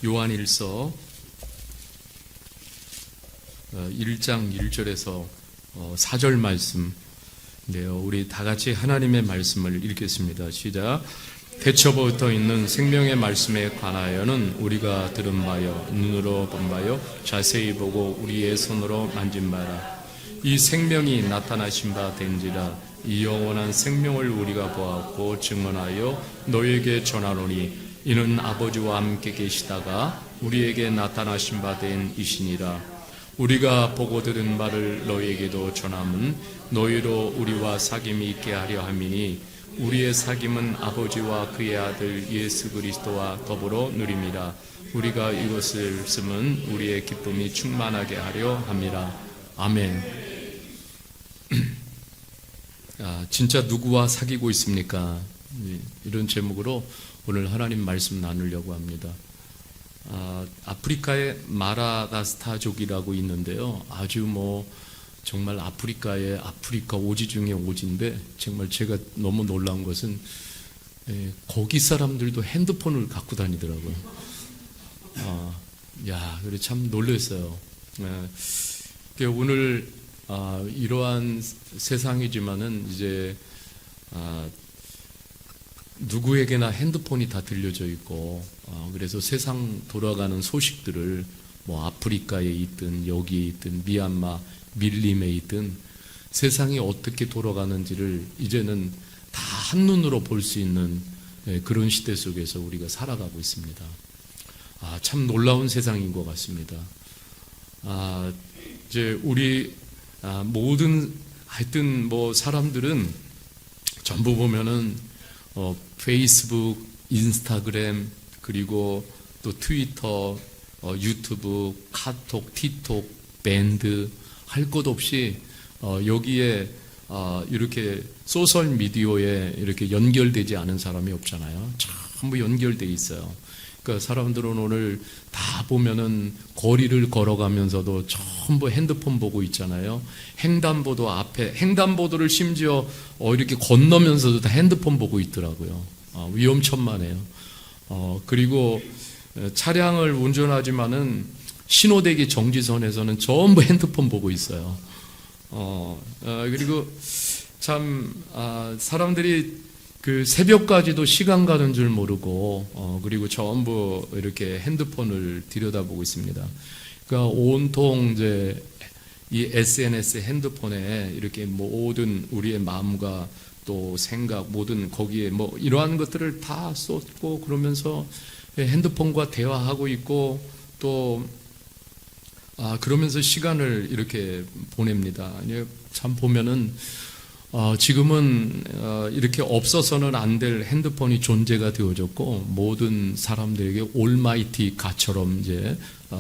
요한일서 1장 1절에서 4절 말씀인데요. 우리 다 같이 하나님의 말씀을 읽겠습니다. 시작. 태초부터 있는 생명의 말씀에 관하여는 우리가 들은 바요 눈으로 본 바요 자세히 보고 우리의 손으로 만진 바라. 이 생명이 나타나신 바 된지라. 이 영원한 생명을 우리가 보았고 증언하여 너에게 전하노니 이는 아버지와 함께 계시다가 우리에게 나타나신 바 된 이시니라. 우리가 보고 들은 바를 너희에게도 전함은 너희로 우리와 사귐이 있게 하려 함이니 우리의 사귐은 아버지와 그의 아들 예수 그리스도와 더불어 누림이라. 우리가 이것을 쓰면 우리의 기쁨이 충만하게 하려 함이라. 아멘. 진짜 누구와 사귀고 있습니까? 이런 제목으로 오늘 하나님 말씀 나누려고 합니다. 아프리카에 마라가스타족이라고 있는데요. 아주 정말 아프리카의 아프리카 오지 중에 오지인데 정말 제가 너무 놀라운 것은 거기 사람들도 핸드폰을 갖고 다니더라고요. 그래 참 놀랐어요. 오늘 이러한 세상이지만은 이제 누구에게나 핸드폰이 다 들려져 있고 그래서 세상 돌아가는 소식들을 아프리카에 있든 여기에 있든 미얀마 밀림에 있든 세상이 어떻게 돌아가는지를 이제는 다 한눈으로 볼 수 있는 그런 시대 속에서 우리가 살아가고 있습니다. 참 놀라운 세상인 것 같습니다. 이제 우리 모든 하여튼 사람들은 전부 보면은 페이스북, 인스타그램, 그리고 또 트위터, 유튜브, 카톡, 틱톡, 밴드 할 것 없이 여기에 이렇게 소셜 미디어에 이렇게 연결되지 않은 사람이 없잖아요. 전부 연결돼 있어요. 그러니까 사람들은 오늘 다 보면은 거리를 걸어가면서도 전부 핸드폰 보고 있잖아요. 횡단보도 앞에 횡단보도를 심지어 이렇게 건너면서도 다 핸드폰 보고 있더라고요. 위험천만해요. 그리고 차량을 운전하지만은 신호대기 정지선에서는 전부 핸드폰 보고 있어요. 그리고 참 사람들이 그 새벽까지도 시간 가는 줄 모르고 그리고 전부 이렇게 핸드폰을 들여다보고 있습니다. 그러니까 온통 이제 이 SNS 핸드폰에 이렇게 모든 우리의 마음과 또 생각 모든 거기에 이러한 것들을 다 쏟고 그러면서 핸드폰과 대화하고 있고 또 그러면서 시간을 이렇게 보냅니다. 참 보면은 지금은 이렇게 없어서는 안 될 핸드폰이 존재가 되어졌고 모든 사람들에게 올마이티 가처럼 이제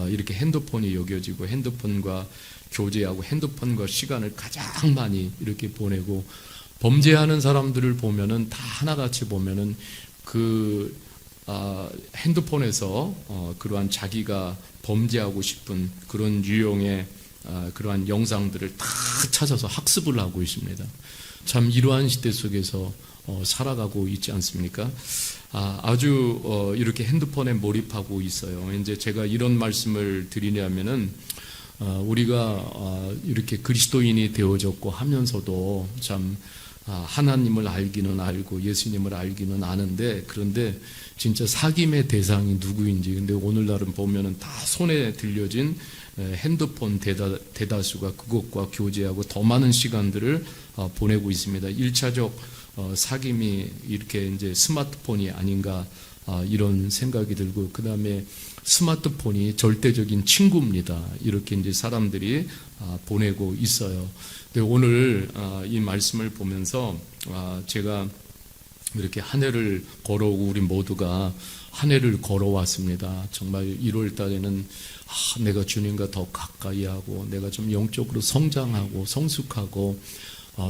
이렇게 핸드폰이 여겨지고 핸드폰과 교제하고 핸드폰과 시간을 가장 많이 이렇게 보내고 범죄하는 사람들을 보면은 다 하나같이 보면은 그 핸드폰에서 그러한 자기가 범죄하고 싶은 그런 유형의 그러한 영상들을 다 찾아서 학습을 하고 있습니다. 참 이러한 시대 속에서 살아가고 있지 않습니까? 아주 이렇게 핸드폰에 몰입하고 있어요. 이제 제가 이런 말씀을 드리냐면은 우리가 이렇게 그리스도인이 되어졌고 하면서도 참 하나님을 알기는 알고 예수님을 알기는 아는데 그런데 진짜 사귐의 대상이 누구인지 근데 오늘날은 보면은 다 손에 들려진 핸드폰 대다수가 그것과 교제하고 더 많은 시간들을 보내고 있습니다. 1차적 사귐이 이렇게 이제 스마트폰이 아닌가 이런 생각이 들고 그 다음에 스마트폰이 절대적인 친구입니다. 이렇게 이제 사람들이 보내고 있어요. 근데 오늘 이 말씀을 보면서 제가 이렇게 한 해를 걸어오고 우리 모두가 한 해를 걸어왔습니다. 정말 1월 달에는 내가 주님과 더 가까이 하고 내가 좀 영적으로 성장하고 성숙하고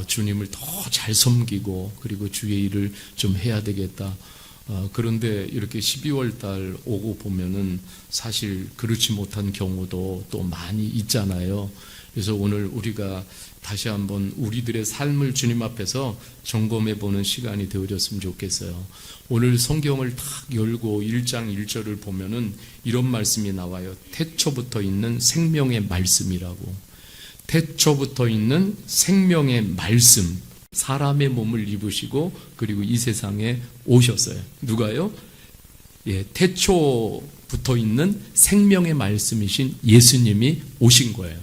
주님을 더 잘 섬기고 그리고 주의 일을 좀 해야 되겠다. 그런데 이렇게 12월 달 오고 보면은 사실 그렇지 못한 경우도 또 많이 있잖아요. 그래서 오늘 우리가 다시 한번 우리들의 삶을 주님 앞에서 점검해 보는 시간이 되어졌으면 좋겠어요. 오늘 성경을 딱 열고 1장 1절을 보면은 이런 말씀이 나와요. 태초부터 있는 생명의 말씀이라고. 태초부터 있는 생명의 말씀. 사람의 몸을 입으시고 그리고 이 세상에 오셨어요. 누가요? 태초부터 있는 생명의 말씀이신 예수님이 오신 거예요.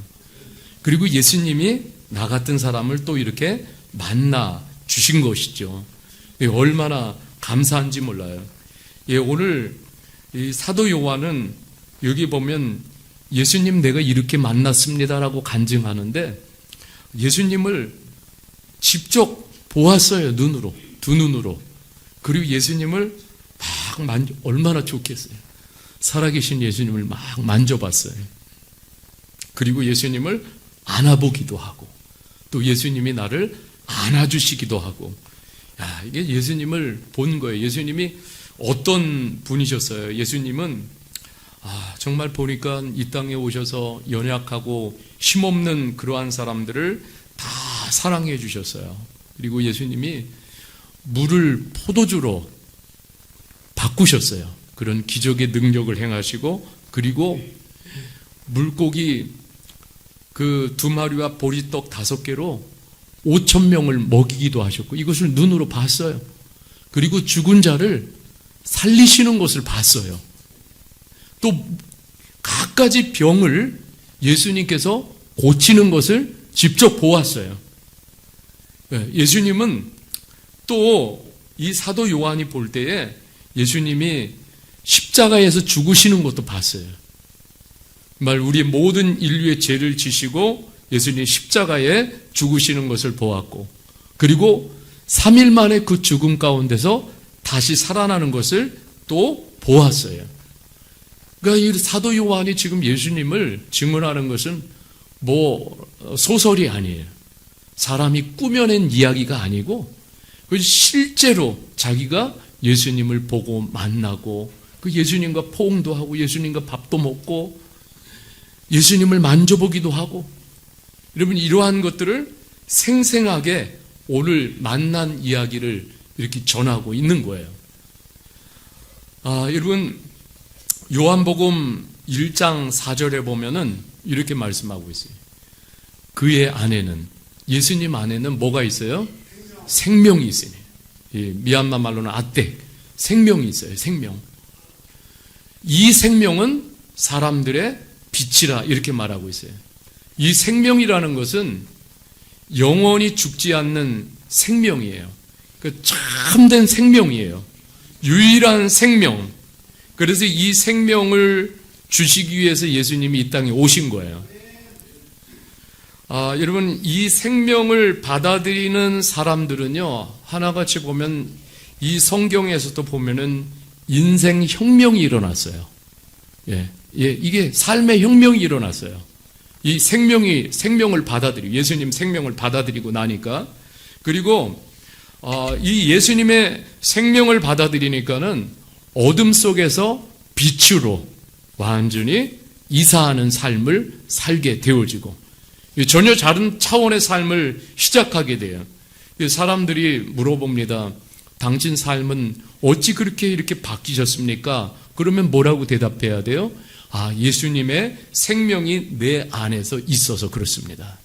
그리고 예수님이 나 같은 사람을 또 이렇게 만나 주신 것이죠. 얼마나 감사한지 몰라요. 오늘 이 사도 요한은 여기 보면 예수님 내가 이렇게 만났습니다라고 간증하는데 예수님을 직접 보았어요. 눈으로, 두 눈으로. 그리고 예수님을 막 얼마나 좋겠어요. 살아계신 예수님을 막 만져봤어요. 그리고 예수님을 안아보기도 하고 또 예수님이 나를 안아주시기도 하고, 이게 예수님을 본 거예요. 예수님이 어떤 분이셨어요? 예수님은 정말 보니까 이 땅에 오셔서 연약하고 힘없는 그러한 사람들을 다 사랑해 주셨어요. 그리고 예수님이 물을 포도주로 바꾸셨어요. 그런 기적의 능력을 행하시고, 그리고 물고기 그 2마리와 보리떡 5개로 5,000명을 먹이기도 하셨고, 이것을 눈으로 봤어요. 그리고 죽은 자를 살리시는 것을 봤어요. 또 갖가지 병을 예수님께서 고치는 것을 직접 보았어요. 예수님은 또 이 사도 요한이 볼 때에 예수님이 십자가에서 죽으시는 것도 봤어요. 정말 우리 모든 인류의 죄를 지시고 예수님이 십자가에 죽으시는 것을 보았고, 그리고 3일 만에 그 죽음 가운데서 다시 살아나는 것을 또 보았어요. 그러니까 이 사도 요한이 지금 예수님을 증언하는 것은 소설이 아니에요. 사람이 꾸며낸 이야기가 아니고 실제로 자기가 예수님을 보고 만나고 그 예수님과 포옹도 하고 예수님과 밥도 먹고 예수님을 만져보기도 하고, 여러분 이러한 것들을 생생하게 오늘 만난 이야기를 이렇게 전하고 있는 거예요. 여러분 요한복음 1장 4절에 보면은 이렇게 말씀하고 있어요. 그의 안에는, 예수님 안에는 뭐가 있어요? 생명이 있어요. 미얀마 말로는 아떼, 생명이 있어요. 생명. 이 생명은 사람들의 빛이라 이렇게 말하고 있어요. 이 생명이라는 것은 영원히 죽지 않는 생명이에요. 참된 생명이에요. 유일한 생명. 그래서 이 생명을 주시기 위해서 예수님이 이 땅에 오신 거예요. 여러분 이 생명을 받아들이는 사람들은요, 하나같이 보면 이 성경에서도 보면은 인생 혁명이 일어났어요. 이게 삶의 혁명이 일어났어요. 이 생명을 받아들이고, 예수님 생명을 받아들이고 나니까, 그리고 이 예수님의 생명을 받아들이니까는 어둠 속에서 빛으로 완전히 이사하는 삶을 살게 되어지고, 전혀 다른 차원의 삶을 시작하게 돼요. 사람들이 물어봅니다. 당신 삶은 어찌 그렇게 이렇게 바뀌셨습니까? 그러면 뭐라고 대답해야 돼요? 예수님의 생명이 내 안에서 있어서 그렇습니다.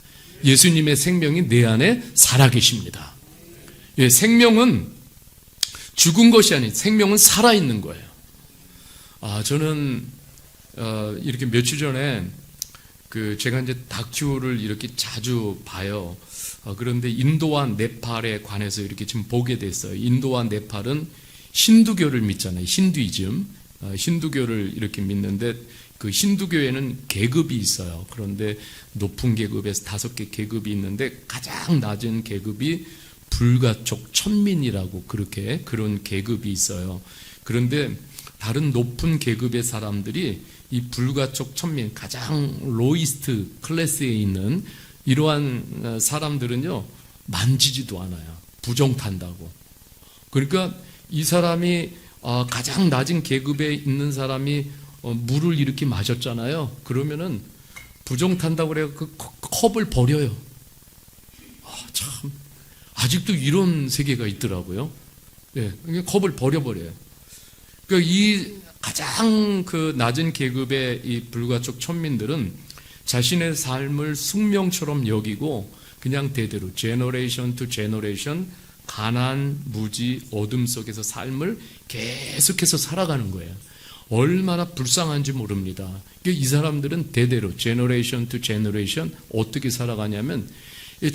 예수님의 생명이 내 안에 살아계십니다. 생명은 죽은 것이 아닌 생명은 살아있는 거예요. 저는 이렇게 며칠 전에 제가 이제 다큐를 이렇게 자주 봐요. 그런데 인도와 네팔에 관해서 이렇게 지금 보게 됐어요. 인도와 네팔은 힌두교를 믿잖아요. 힌두이즘. 힌두교를 이렇게 믿는데 그 힌두교에는 계급이 있어요. 그런데 높은 계급에서 5개 계급이 있는데 가장 낮은 계급이 불가촉 천민이라고 그런 계급이 있어요. 그런데 다른 높은 계급의 사람들이 이 불가촉 천민, 가장 로이스트 클래스에 있는 이러한 사람들은요, 만지지도 않아요. 부정탄다고. 그러니까 이 사람이 가장 낮은 계급에 있는 사람이 물을 이렇게 마셨잖아요. 그러면은 부정 탄다고 그래요. 그 컵을 버려요. 참 아직도 이런 세계가 있더라고요. 예, 컵을 버려버려요. 그러니까 이 가장 그 낮은 계급의 이 불가촉 천민들은 자신의 삶을 숙명처럼 여기고 그냥 대대로 제너레이션 투 제너레이션 가난, 무지, 어둠 속에서 삶을 계속해서 살아가는 거예요. 얼마나 불쌍한지 모릅니다. 이 사람들은 대대로 제너레이션 투 제너레이션 어떻게 살아가냐면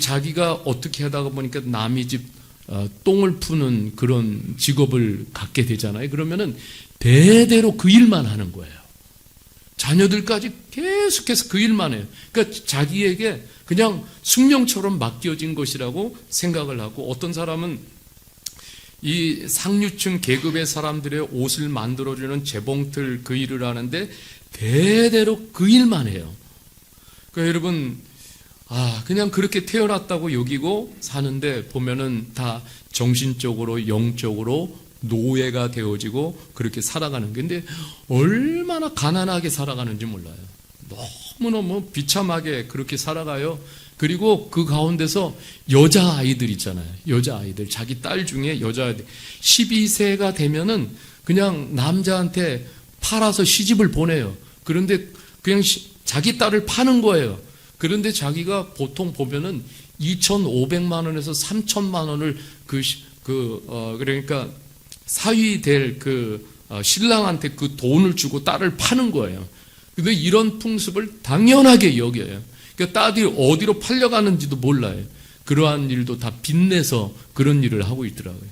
자기가 어떻게 하다가 보니까 남의 집 똥을 푸는 그런 직업을 갖게 되잖아요. 그러면은 대대로 그 일만 하는 거예요. 자녀들까지 계속해서 그 일만 해요. 그러니까 자기에게 그냥 숙명처럼 맡겨진 것이라고 생각을 하고, 어떤 사람은 이 상류층 계급의 사람들의 옷을 만들어주는 재봉틀 그 일을 하는데 대대로 그 일만 해요. 그러니까 여러분, 그냥 그렇게 태어났다고 여기고 사는데 보면은 다 정신적으로, 영적으로 노예가 되어지고 그렇게 살아가는 게, 근데 얼마나 가난하게 살아가는지 몰라요. 너무너무 비참하게 그렇게 살아가요. 그리고 그 가운데서 여자아이들 있잖아요. 여자아이들, 자기 딸 중에 여자아이들 12세가 되면은 그냥 남자한테 팔아서 시집을 보내요. 그런데 그냥 자기 딸을 파는 거예요. 그런데 자기가 보통 보면은 2,500만 원에서 3,000만 원을 그러니까 사위 될 신랑한테 그 돈을 주고 딸을 파는 거예요. 근데 이런 풍습을 당연하게 여겨요. 그러니까 딸이 어디로 팔려가는지도 몰라요. 그러한 일도 다 빚내서 그런 일을 하고 있더라고요.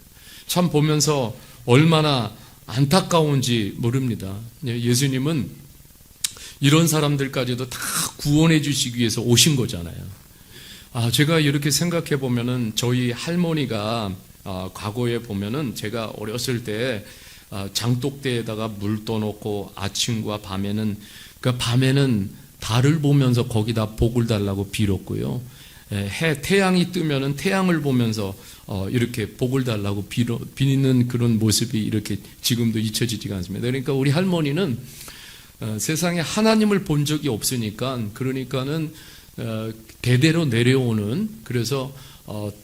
참 보면서 얼마나 안타까운지 모릅니다. 예수님은 이런 사람들까지도 다 구원해 주시기 위해서 오신 거잖아요. 제가 이렇게 생각해 보면은 저희 할머니가 과거에 보면은 제가 어렸을 때 장독대에다가 물 떠놓고 아침과 밤에는, 그러니까 밤에는 달을 보면서 거기다 복을 달라고 빌었고요. 태양이 뜨면은 태양을 보면서 이렇게 복을 달라고 비는 그런 모습이 이렇게 지금도 잊혀지지가 않습니다. 그러니까 우리 할머니는 세상에 하나님을 본 적이 없으니까, 그러니까는 대대로 내려오는, 그래서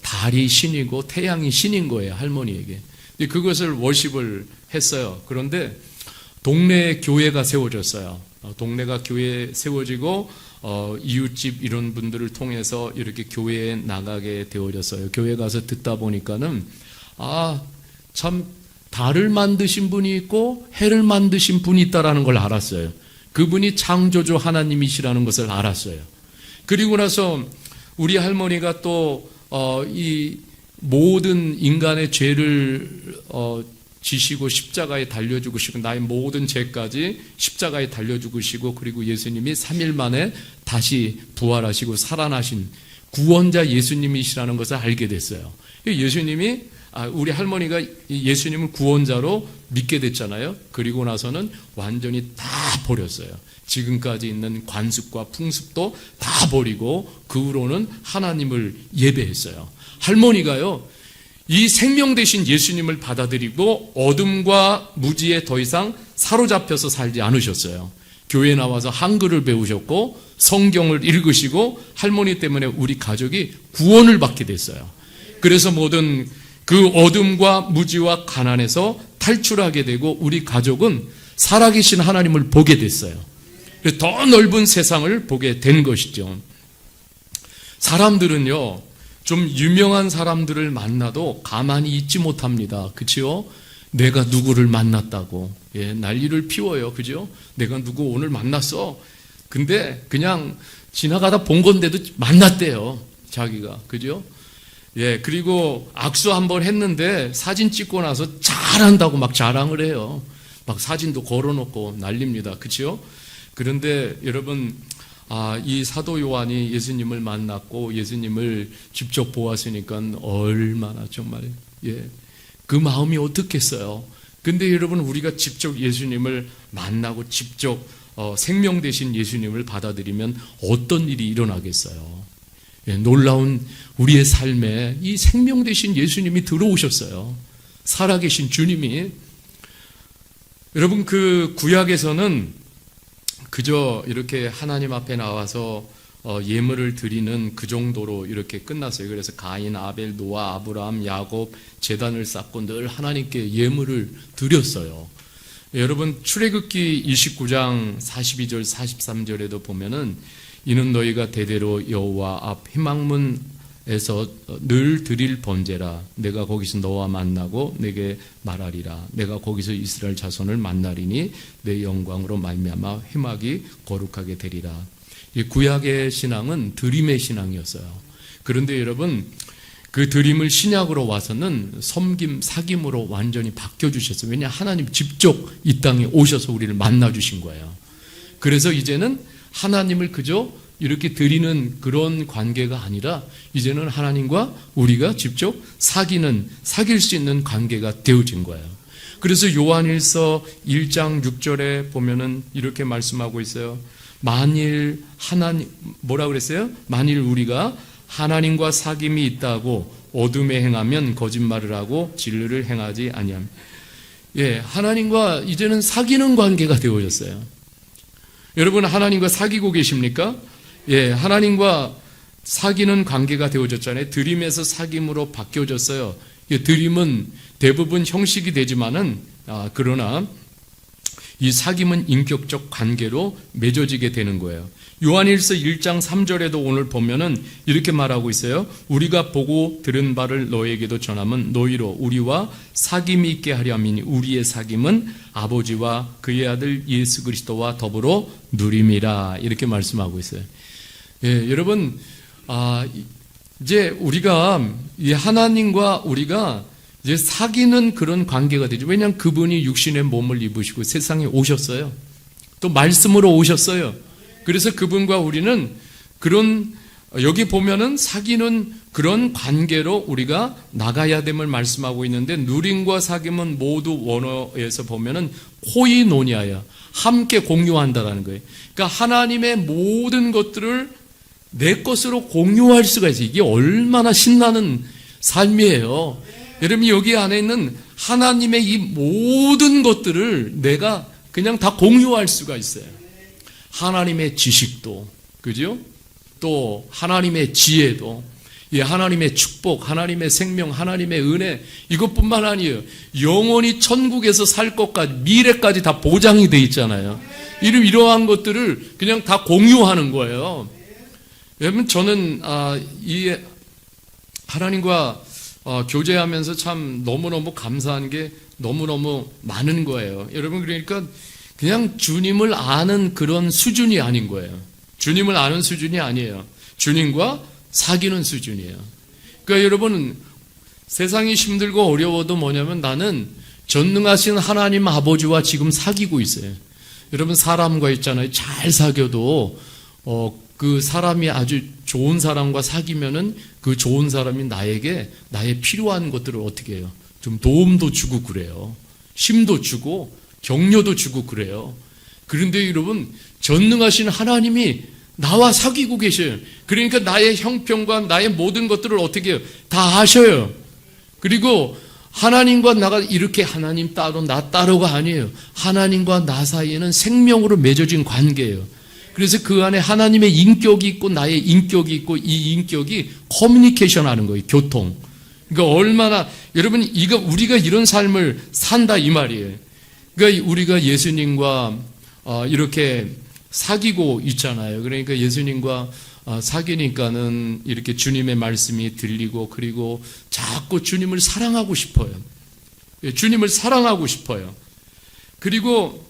달이 신이고 태양이 신인 거예요, 할머니에게. 그것을 워십을 했어요. 그런데 동네에 교회가 세워졌어요. 동네가 교회에 세워지고 이웃집 이런 분들을 통해서 이렇게 교회에 나가게 되어졌어요. 교회 가서 듣다 보니까는 참 달을 만드신 분이 있고 해를 만드신 분이 있다라는 걸 알았어요. 그분이 창조주 하나님이시라는 것을 알았어요. 그리고 나서 우리 할머니가 또 이 모든 인간의 죄를 지시고 십자가에 달려 죽으시고 나의 모든 죄까지 십자가에 달려 죽으시고, 그리고 예수님이 3일 만에 다시 부활하시고 살아나신 구원자 예수님이시라는 것을 알게 됐어요. 예수님이 우리 할머니가 예수님을 구원자로 믿게 됐잖아요. 그리고 나서는 완전히 다 버렸어요. 지금까지 있는 관습과 풍습도 다 버리고 그 후로는 하나님을 예배했어요. 할머니가요, 이 생명 되신 예수님을 받아들이고 어둠과 무지에 더 이상 사로잡혀서 살지 않으셨어요. 교회에 나와서 한글을 배우셨고 성경을 읽으시고 할머니 때문에 우리 가족이 구원을 받게 됐어요. 그래서 모든 그 어둠과 무지와 가난에서 탈출하게 되고 우리 가족은 살아계신 하나님을 보게 됐어요. 더 넓은 세상을 보게 된 것이죠. 사람들은요, 좀 유명한 사람들을 만나도 가만히 있지 못합니다. 그치요? 내가 누구를 만났다고 난리를 피워요. 그죠? 내가 누구 오늘 만났어. 근데 그냥 지나가다 본 건데도 만났대요, 자기가. 그죠? 그리고 악수 한번 했는데 사진 찍고 나서 잘한다고 막 자랑을 해요. 막 사진도 걸어놓고 난립니다. 그치요? 그런데 여러분, 이 사도 요한이 예수님을 만났고 예수님을 직접 보았으니까 얼마나 정말 그 마음이 어떻겠어요. 근데 여러분, 우리가 직접 예수님을 만나고 직접 생명 되신 예수님을 받아들이면 어떤 일이 일어나겠어요. 놀라운 우리의 삶에 이 생명 되신 예수님이 들어오셨어요. 살아계신 주님이. 여러분, 그 구약에서는 그저 이렇게 하나님 앞에 나와서 예물을 드리는 그 정도로 이렇게 끝났어요. 그래서 가인, 아벨, 노아, 아브라함, 야곱 제단을 쌓고 늘 하나님께 예물을 드렸어요. 여러분 출애굽기 29장 42절 43절에도 보면은 이는 너희가 대대로 여호와 앞 희망문에서 늘 드릴 번제라. 내가 거기서 너와 만나고 내게 말하리라. 내가 거기서 이스라엘 자손을 만나리니 내 영광으로 말미암아 회막이 거룩하게 되리라. 이 구약의 신앙은 드림의 신앙이었어요. 그런데 여러분 그 드림을 신약으로 와서는 섬김, 사귐으로 완전히 바뀌어주셨어요. 왜냐 하나님 직접 이 땅에 오셔서 우리를 만나주신 거예요. 그래서 이제는 하나님을 그저 이렇게 드리는 그런 관계가 아니라 이제는 하나님과 우리가 직접 사귈 수 있는 관계가 되어진 거예요. 그래서 요한일서 1장 6절에 보면은 이렇게 말씀하고 있어요. 만일 뭐라 그랬어요? 만일 우리가 하나님과 사귐이 있다고 어둠에 행하면 거짓말을 하고 진리를 행하지 아니함. 하나님과 이제는 사귀는 관계가 되어졌어요. 여러분 하나님과 사귀고 계십니까? 하나님과 사귀는 관계가 되어졌잖아요. 드림에서 사귐으로 바뀌어졌어요. 드림은 대부분 형식이 되지만은 그러나 이 사귐은 인격적 관계로 맺어지게 되는 거예요. 요한일서 1장 3절에도 오늘 보면은 이렇게 말하고 있어요. 우리가 보고 들은 바를 너에게도 전하면 너희로 우리와 사귐이 있게 하려 함이니 우리의 사귐은 아버지와 그의 아들 예수 그리스도와 더불어 누림이라. 이렇게 말씀하고 있어요. 여러분 이제 우리가 이 하나님과 우리가 이제 사귀는 그런 관계가 되죠. 왜냐하면 그분이 육신의 몸을 입으시고 세상에 오셨어요. 또 말씀으로 오셨어요. 그래서 그분과 우리는 그런 여기 보면은 사귀는 그런 관계로 우리가 나가야 됨을 말씀하고 있는데 누림과 사귐은 모두 원어에서 보면은 코이노니아야 함께 공유한다라는 거예요. 그러니까 하나님의 모든 것들을 내 것으로 공유할 수가 있어요. 이게 얼마나 신나는 삶이에요. 여러분 여기 안에 있는 하나님의 이 모든 것들을 내가 그냥 다 공유할 수가 있어요. 하나님의 지식도, 그죠? 또 하나님의 지혜도, 하나님의 축복, 하나님의 생명, 하나님의 은혜, 이것뿐만 아니에요. 영원히 천국에서 살 것까지, 미래까지 다 보장이 돼 있잖아요. 이러한 것들을 그냥 다 공유하는 거예요. 여러분 저는 이 하나님과 교제하면서 참 너무너무 감사한 게 너무너무 많은 거예요. 여러분 그러니까 그냥 주님을 아는 그런 수준이 아닌 거예요. 주님을 아는 수준이 아니에요. 주님과 사귀는 수준이에요. 그러니까 여러분 세상이 힘들고 어려워도 뭐냐면 나는 전능하신 하나님 아버지와 지금 사귀고 있어요. 여러분 사람과 있잖아요. 잘 사귀어도 그 사람이 아주 좋은 사람과 사귀면은 그 좋은 사람이 나에게 나의 필요한 것들을 어떻게 해요? 좀 도움도 주고 그래요. 힘도 주고 격려도 주고 그래요. 그런데 여러분 전능하신 하나님이 나와 사귀고 계셔요. 그러니까 나의 형편과 나의 모든 것들을 어떻게 해요? 다 아셔요. 그리고 하나님과 나가 이렇게 하나님 따로 나 따로가 아니에요. 하나님과 나 사이에는 생명으로 맺어진 관계예요. 그래서 그 안에 하나님의 인격이 있고 나의 인격이 있고 이 인격이 커뮤니케이션 하는 거예요. 교통. 그러니까 얼마나 여러분 우리가 이런 삶을 산다 이 말이에요. 그러니까 우리가 예수님과 이렇게 사귀고 있잖아요. 그러니까 예수님과 사귀니까는 이렇게 주님의 말씀이 들리고 그리고 자꾸 주님을 사랑하고 싶어요. 주님을 사랑하고 싶어요. 그리고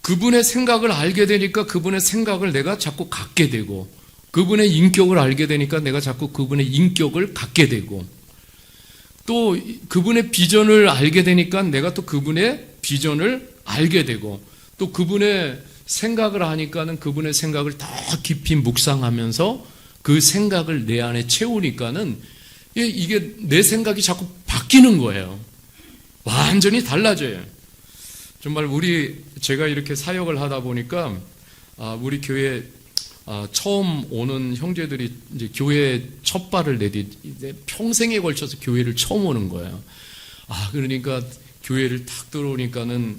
그분의 생각을 알게 되니까 그분의 생각을 내가 자꾸 갖게 되고 그분의 인격을 알게 되니까 내가 자꾸 그분의 인격을 갖게 되고 또 그분의 비전을 알게 되니까 내가 또 그분의 비전을 알게 되고 또 그분의 생각을 하니까는 그분의 생각을 더 깊이 묵상하면서 그 생각을 내 안에 채우니까는 이게 내 생각이 자꾸 바뀌는 거예요. 완전히 달라져요. 정말 제가 이렇게 사역을 하다 보니까 우리 교회 처음 오는 형제들이 이제 교회에 첫 발을 내디 평생에 걸쳐서 교회를 처음 오는 거예요. 그러니까 교회를 탁 들어오니까는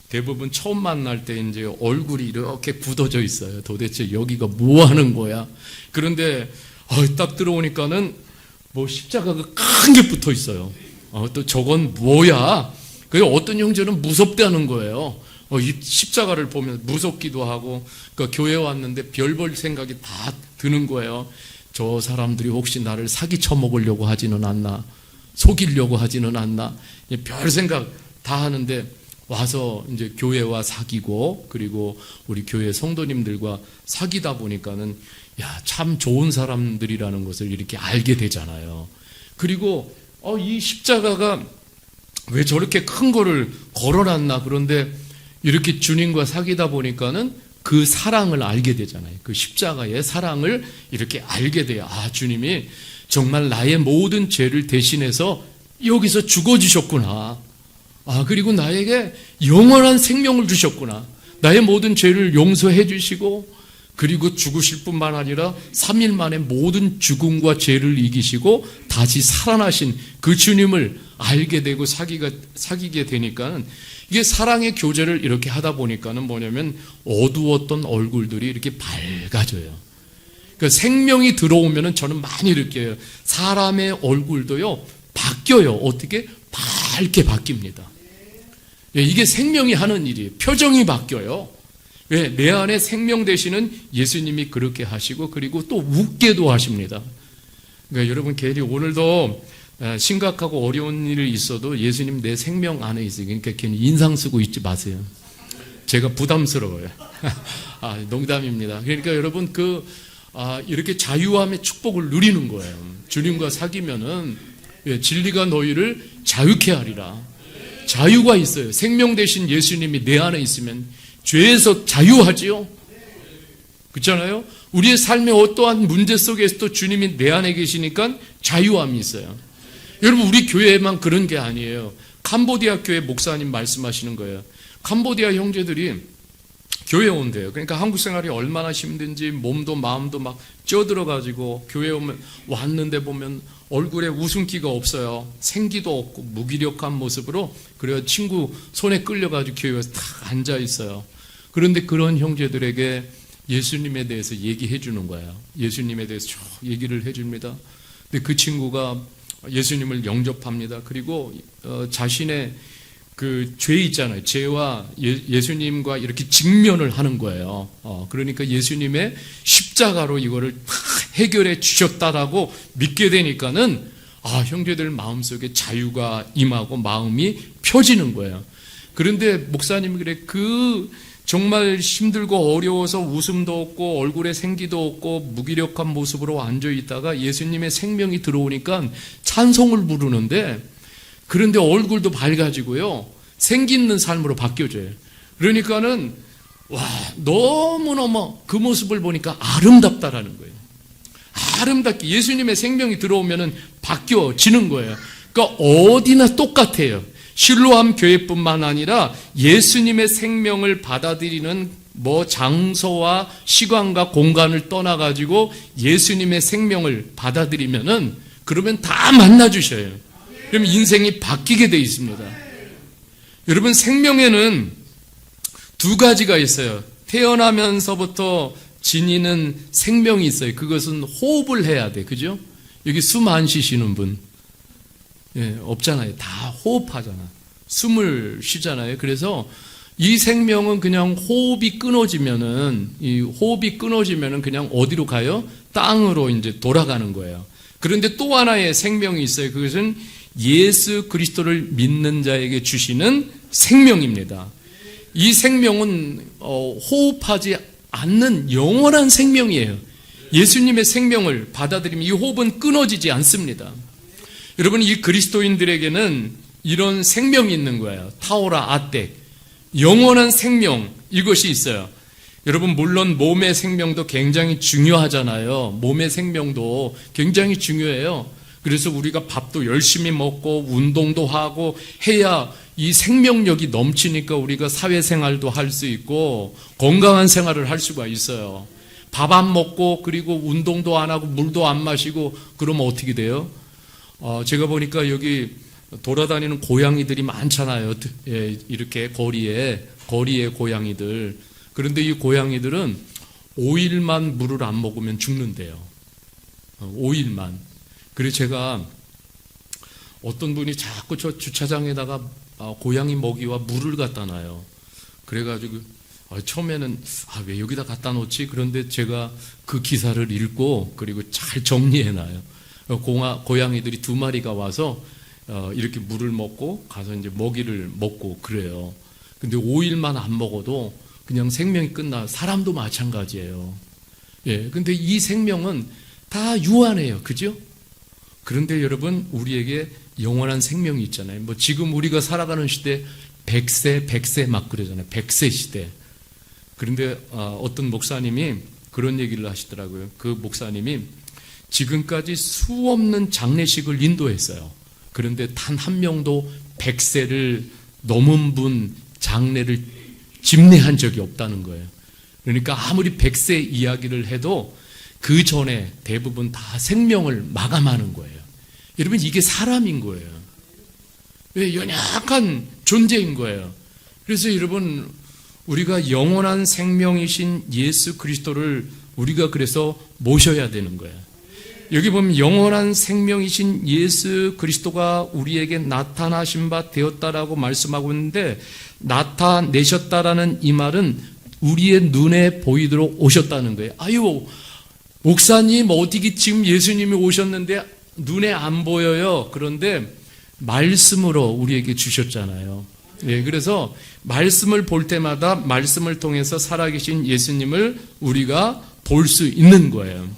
대부분 처음 만날 때 이제 얼굴이 이렇게 굳어져 있어요. 도대체 여기가 뭐 하는 거야? 그런데 딱 들어오니까는 뭐 십자가가 큰 게 붙어 있어요. 또 저건 뭐야? 그래서 어떤 형제는 무섭다는 거예요. 이 십자가를 보면 무섭기도 하고, 그러니까 교회 왔는데 별 볼 생각이 다 드는 거예요. 저 사람들이 혹시 나를 사기 쳐먹으려고 하지는 않나? 속이려고 하지는 않나? 별 생각 다 하는데 와서 이제 교회와 사귀고, 그리고 우리 교회 성도님들과 사귀다 보니까는 참 좋은 사람들이라는 것을 이렇게 알게 되잖아요. 그리고 이 십자가가 왜 저렇게 큰 거를 걸어놨나? 그런데 이렇게 주님과 사귀다 보니까는 그 사랑을 알게 되잖아요. 그 십자가의 사랑을 이렇게 알게 돼요. 주님이 정말 나의 모든 죄를 대신해서 여기서 죽어주셨구나. 그리고 나에게 영원한 생명을 주셨구나. 나의 모든 죄를 용서해 주시고, 그리고 죽으실 뿐만 아니라 3일 만에 모든 죽음과 죄를 이기시고 다시 살아나신 그 주님을 알게 되고 사귀게 되니까는, 이게 사랑의 교제를 이렇게 하다 보니까는 뭐냐면 어두웠던 얼굴들이 이렇게 밝아져요. 그러니까 생명이 들어오면은 저는 많이 느껴요. 사람의 얼굴도요 바뀌어요. 어떻게? 밝게 바뀝니다. 이게 생명이 하는 일이에요. 표정이 바뀌어요. 왜? 내 안에 생명 되시는 예수님이 그렇게 하시고, 그리고 또 웃게도 하십니다. 그러니까 여러분, 괜히 오늘도 심각하고 어려운 일이 있어도 예수님 내 생명 안에 있어요. 그러니까 괜히 인상 쓰고 있지 마세요. 제가 부담스러워요. 농담입니다. 그러니까 여러분, 이렇게 자유함의 축복을 누리는 거예요. 주님과 사귀면은 진리가 너희를 자유케 하리라. 자유가 있어요. 생명 되신 예수님이 내 안에 있으면 죄에서 자유하지요. 그렇잖아요? 우리의 삶의 어떠한 문제 속에서도 주님이 내 안에 계시니까 자유함이 있어요. 여러분, 우리 교회에만 그런 게 아니에요. 캄보디아 교회 목사님 말씀하시는 거예요. 캄보디아 형제들이 교회에 온대요. 그러니까 한국 생활이 얼마나 힘든지 몸도 마음도 막 쪄들어가지고 교회에 왔는데 보면 얼굴에 웃음기가 없어요. 생기도 없고 무기력한 모습으로, 그래야 친구 손에 끌려가지고 교회에 탁 앉아 있어요. 그런데 그런 형제들에게 예수님에 대해서 얘기해 주는 거예요. 예수님에 대해서 쭉 얘기를 해줍니다. 근데 그 친구가 예수님을 영접합니다. 그리고 자신의 그 죄 있잖아요. 죄와 예수님과 이렇게 직면을 하는 거예요. 그러니까 예수님의 십자가로 이거를 해결해 주셨다라고 믿게 되니까는 형제들 마음속에 자유가 임하고 마음이 펴지는 거예요. 그런데 목사님이 그래, 정말 힘들고 어려워서 웃음도 없고 얼굴에 생기도 없고 무기력한 모습으로 앉아 있다가 예수님의 생명이 들어오니까 찬송을 부르는데, 그런데 얼굴도 밝아지고요, 생기 있는 삶으로 바뀌어져요. 그러니까는 너무너무 그 모습을 보니까 아름답다라는 거예요. 아름답게 예수님의 생명이 들어오면은 바뀌어지는 거예요. 그러니까 어디나 똑같아요. 실로암 교회뿐만 아니라 예수님의 생명을 받아들이는 장소와 시간과 공간을 떠나가지고 예수님의 생명을 받아들이면은, 그러면 다 만나주셔요. 그럼 인생이 바뀌게 돼 있습니다. 여러분, 생명에는 두 가지가 있어요. 태어나면서부터 지니는 생명이 있어요. 그것은 호흡을 해야 돼. 그죠? 여기 숨 안 쉬시는 분 없잖아요. 다 호흡하잖아. 숨을 쉬잖아요. 그래서 이 생명은 그냥 호흡이 끊어지면은 그냥 어디로 가요? 땅으로 이제 돌아가는 거예요. 그런데 또 하나의 생명이 있어요. 그것은 예수 그리스도를 믿는 자에게 주시는 생명입니다. 이 생명은 호흡하지 않는 영원한 생명이에요. 예수님의 생명을 받아들이면 이 호흡은 끊어지지 않습니다. 여러분, 이 그리스도인들에게는 이런 생명이 있는 거예요. 타오라 아텍, 영원한 생명, 이것이 있어요. 여러분, 물론 몸의 생명도 굉장히 중요하잖아요. 몸의 생명도 굉장히 중요해요. 그래서 우리가 밥도 열심히 먹고 운동도 하고 해야 이 생명력이 넘치니까 우리가 사회생활도 할 수 있고 건강한 생활을 할 수가 있어요. 밥 안 먹고 그리고 운동도 안 하고 물도 안 마시고 그러면 어떻게 돼요? 제가 보니까 여기 돌아다니는 고양이들이 많잖아요. 예, 이렇게 거리에 고양이들. 그런데 이 고양이들은 5일만 물을 안 먹으면 죽는데요. 5일만. 그래서 제가 어떤 분이 자꾸 저 주차장에다가 고양이 먹이와 물을 갖다 놔요. 그래가지고 처음에는 왜 여기다 갖다 놓지? 그런데 제가 그 기사를 읽고 그리고 잘 정리해놔요. 고양이들이 2마리가 와서 이렇게 물을 먹고 가서 이제 먹이를 먹고 그래요. 근데 5일만 안 먹어도 그냥 생명이 끝나. 사람도 마찬가지예요. 예, 근데 이 생명은 다 유한해요. 그죠? 그런데 여러분, 우리에게 영원한 생명이 있잖아요. 뭐 지금 우리가 살아가는 시대 100세 막 그러잖아요. 100세 시대. 그런데 어떤 목사님이 그런 얘기를 하시더라고요. 그 목사님이 지금까지 수없는 장례식을 인도했어요. 그런데 단 한 명도 100세를 넘은 분 장례를 집례한 적이 없다는 거예요. 그러니까 아무리 100세 이야기를 해도 그 전에 대부분 다 생명을 마감하는 거예요. 여러분, 이게 사람인 거예요. 왜? 연약한 존재인 거예요. 그래서 여러분, 우리가 영원한 생명이신 예수 그리스도를 우리가 그래서 모셔야 되는 거예요. 여기 보면 영원한 생명이신 예수 그리스도가 우리에게 나타나신 바 되었다라고 말씀하고 있는데, 나타내셨다라는 이 말은 우리의 눈에 보이도록 오셨다는 거예요. 아유, 목사님 어떻게 지금 예수님이 오셨는데 눈에 안 보여요? 그런데 말씀으로 우리에게 주셨잖아요. 예, 그래서 말씀을 볼 때마다 말씀을 통해서 살아계신 예수님을 우리가 볼 수 있는 거예요.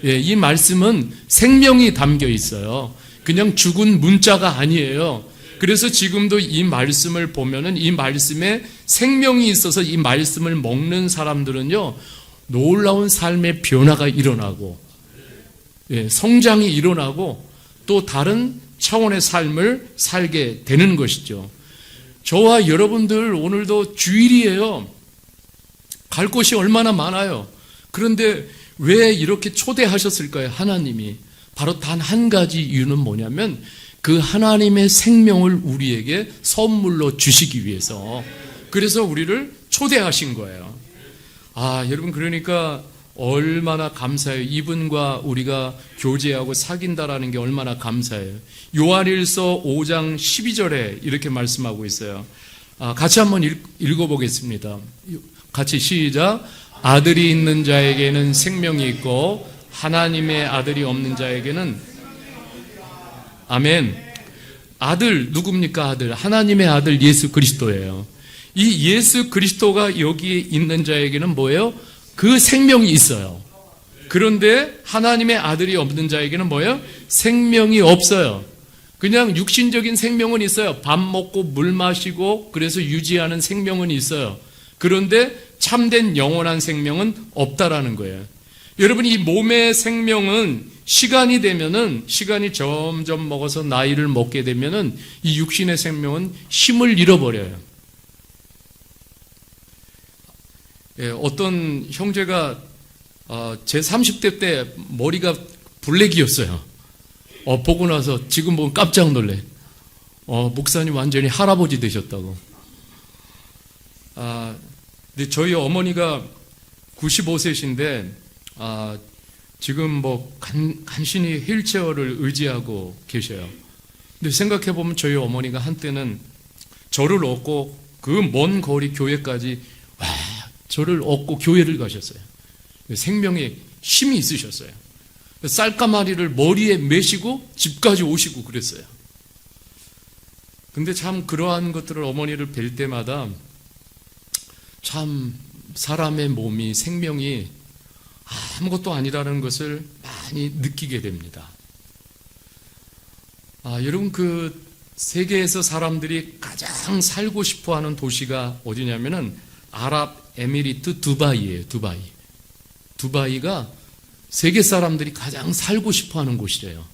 예, 이 말씀은 생명이 담겨 있어요. 그냥 죽은 문자가 아니에요. 그래서 지금도 이 말씀을 보면은 이 말씀에 생명이 있어서 이 말씀을 먹는 사람들은요, 놀라운 삶의 변화가 일어나고, 예, 성장이 일어나고 또 다른 차원의 삶을 살게 되는 것이죠. 저와 여러분들 오늘도 주일이에요. 갈 곳이 얼마나 많아요. 그런데 왜 이렇게 초대하셨을까요? 하나님이. 바로 단 한 가지 이유는 뭐냐면 그 하나님의 생명을 우리에게 선물로 주시기 위해서, 그래서 우리를 초대하신 거예요. 여러분, 그러니까 얼마나 감사해요. 이분과 우리가 교제하고 사귄다라는 게 얼마나 감사해요. 요한일서 5장 12절에 이렇게 말씀하고 있어요. 같이 한번 읽어보겠습니다. 같이 시작. 아들이 있는 자에게는 생명이 있고 하나님의 아들이 없는 자에게는, 아멘. 아들 누굽니까? 아들, 하나님의 아들 예수 그리스도예요. 이 예수 그리스도가 여기에 있는 자에게는 뭐예요? 그 생명이 있어요. 그런데 하나님의 아들이 없는 자에게는 뭐예요? 생명이 없어요. 그냥 육신적인 생명은 있어요. 밥 먹고 물 마시고 그래서 유지하는 생명은 있어요. 그런데 참된 영원한 생명은 없다라는 거예요. 여러분, 이 몸의 생명은 시간이 되면은, 시간이 점점 먹어서 나이를 먹게 되면은 이 육신의 생명은 힘을 잃어버려요. 예, 어떤 형제가 제 30대 때 머리가 블랙이었어요. 보고 나서 지금 보면 깜짝 놀래. 목사님 완전히 할아버지 되셨다고. 근데 저희 어머니가 95세신데 지금 뭐 간신히 휠체어를 의지하고 계셔요. 근데 생각해 보면 저희 어머니가 한때는 저를 얻고 그 먼 거리 교회까지 저를 얻고 교회를 가셨어요. 생명에 힘이 있으셨어요. 쌀가마리를 머리에 메시고 집까지 오시고 그랬어요. 근데 참 그러한 것들을 어머니를 뵐 때마다 참 사람의 몸이, 생명이 아무것도 아니라는 것을 많이 느끼게 됩니다. 여러분, 그 세계에서 사람들이 가장 살고 싶어 하는 도시가 어디냐면은 아랍에미리트 두바이예요. 두바이가 세계 사람들이 가장 살고 싶어 하는 곳이래요.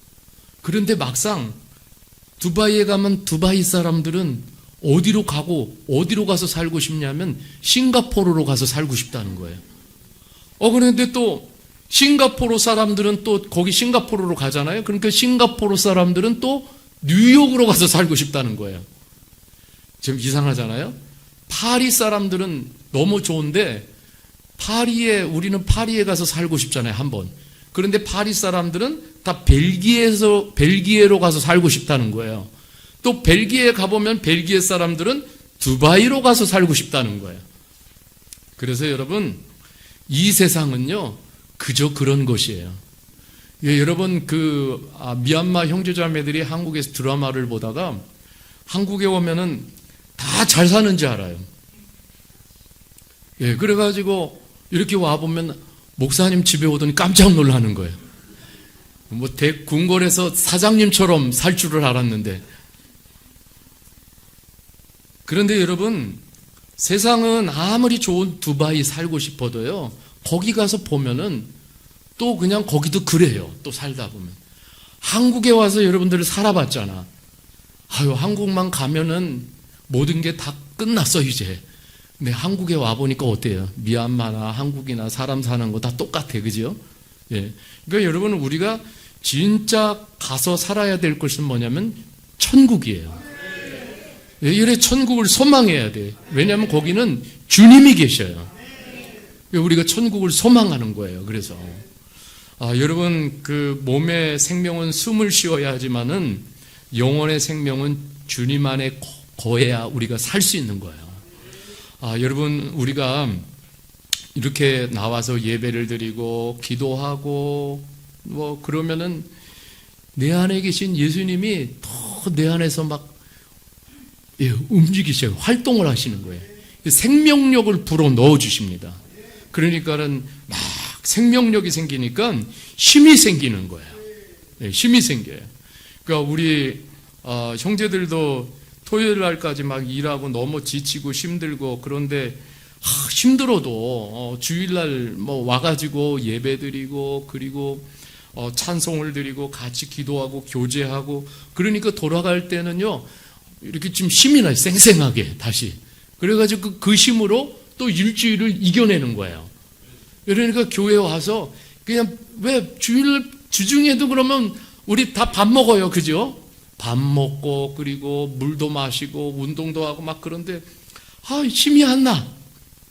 그런데 막상 두바이에 가면 두바이 사람들은 어디로 가서 살고 싶냐면 싱가포르로 가서 살고 싶다는 거예요. 그런데 또 싱가포르 사람들은 또 거기 싱가포르로 가잖아요. 그러니까 싱가포르 사람들은 또 뉴욕으로 가서 살고 싶다는 거예요. 좀 이상하잖아요. 파리 사람들은 너무 좋은데 우리는 파리에 가서 살고 싶잖아요, 한번. 그런데 파리 사람들은 다 벨기에로 가서 살고 싶다는 거예요. 또 벨기에 가보면 벨기에 사람들은 두바이로 가서 살고 싶다는 거예요. 그래서 여러분, 이 세상은요, 그저 그런 것이에요. 예, 여러분, 미얀마 형제자매들이 한국에서 드라마를 보다가 한국에 오면은 다 잘 사는지 알아요. 예, 그래가지고 이렇게 와보면 목사님 집에 오더니 깜짝 놀라는 거예요. 뭐 궁궐에서 사장님처럼 살 줄을 알았는데. 그런데 여러분, 세상은 아무리 좋은 두바이 살고 싶어도요, 거기 가서 보면은 또 그냥 거기도 그래요. 또 살다 보면. 한국에 와서 여러분들 살아봤잖아. 한국만 가면은 모든 게 다 끝났어, 이제. 근데 한국에 와보니까 어때요? 미얀마나 한국이나 사람 사는 거 다 똑같아, 그죠? 예. 그러니까 여러분, 우리가 진짜 가서 살아야 될 것은 뭐냐면 천국이에요. 예, 이래 천국을 소망해야 돼. 왜냐하면 거기는 주님이 계셔요. 우리가 천국을 소망하는 거예요. 그래서 여러분, 몸의 생명은 숨을 쉬어야 하지만은 영혼의 생명은 주님 안에 거해야 우리가 살 수 있는 거예요. 여러분, 우리가 이렇게 나와서 예배를 드리고 기도하고 그러면은 내 안에 계신 예수님이 더 내 안에서 막 움직이셔요. 활동을 하시는 거예요. 생명력을 불어 넣어 주십니다. 그러니까는 막 생명력이 생기니까 힘이 생기는 거예요. 힘이 생겨요. 그러니까 우리 형제들도 토요일 날까지 막 일하고 너무 지치고 힘들고, 그런데 힘들어도 주일날 와가지고 예배드리고, 그리고 찬송을 드리고 같이 기도하고 교제하고, 그러니까 돌아갈 때는요 이렇게 좀 힘이 나요. 쌩쌩하게 다시. 그래가지고 그 힘으로 또 일주일을 이겨내는 거예요. 그러니까 교회 와서 그냥, 왜 주중에도 그러면 우리 다 밥 먹어요, 그죠? 밥 먹고, 그리고 물도 마시고 운동도 하고 막, 그런데 힘이 안 나.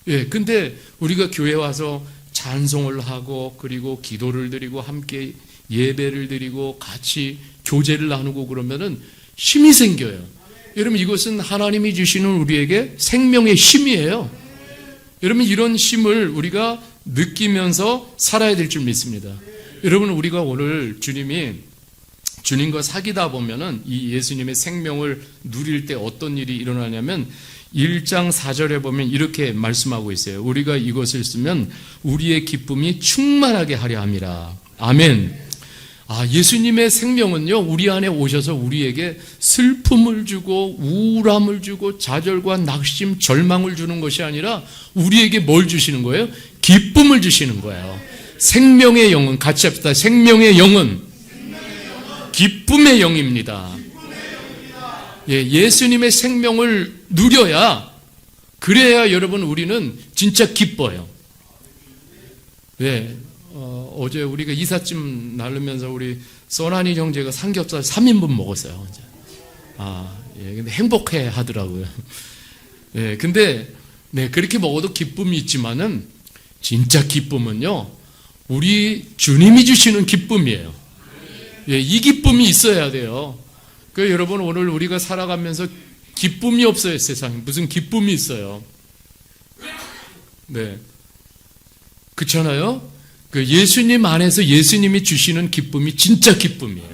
예, 근데 우리가 교회 와서 찬송을 하고, 그리고 기도를 드리고, 함께 예배를 드리고, 같이 교제를 나누고 그러면은 힘이 생겨요. 여러분, 이것은 하나님이 주시는 우리에게 생명의 힘이에요. 여러분, 이런 힘을 우리가 느끼면서 살아야 될 줄 믿습니다. 여러분, 우리가 오늘 주님과 사귀다 보면은 이 예수님의 생명을 누릴 때 어떤 일이 일어나냐면 1장 4절에 보면 이렇게 말씀하고 있어요. 우리가 이것을 쓰면 우리의 기쁨이 충만하게 하려 함이라. 아멘. 예수님의 생명은요, 우리 안에 오셔서 우리에게 슬픔을 주고 우울함을 주고 좌절과 낙심, 절망을 주는 것이 아니라 우리에게 뭘 주시는 거예요? 기쁨을 주시는 거예요. 생명의 영은, 같이 합시다. 생명의 영은 기쁨의 영입니다. 예수님의 생명을 누려야, 그래야 여러분 우리는 진짜 기뻐요. 어제 우리가 이삿짐 나르면서 우리 써나니 형제가 삼겹살 3인분 먹었어요. 근데 행복해 하더라고요. 근데 그렇게 먹어도 기쁨이 있지만은 진짜 기쁨은요, 우리 주님이 주시는 기쁨이에요. 이 기쁨이 있어야 돼요. 여러분, 오늘 우리가 살아가면서 기쁨이 없어요, 세상에. 무슨 기쁨이 있어요? 그렇잖아요? 예수님 안에서 예수님이 주시는 기쁨이 진짜 기쁨이에요.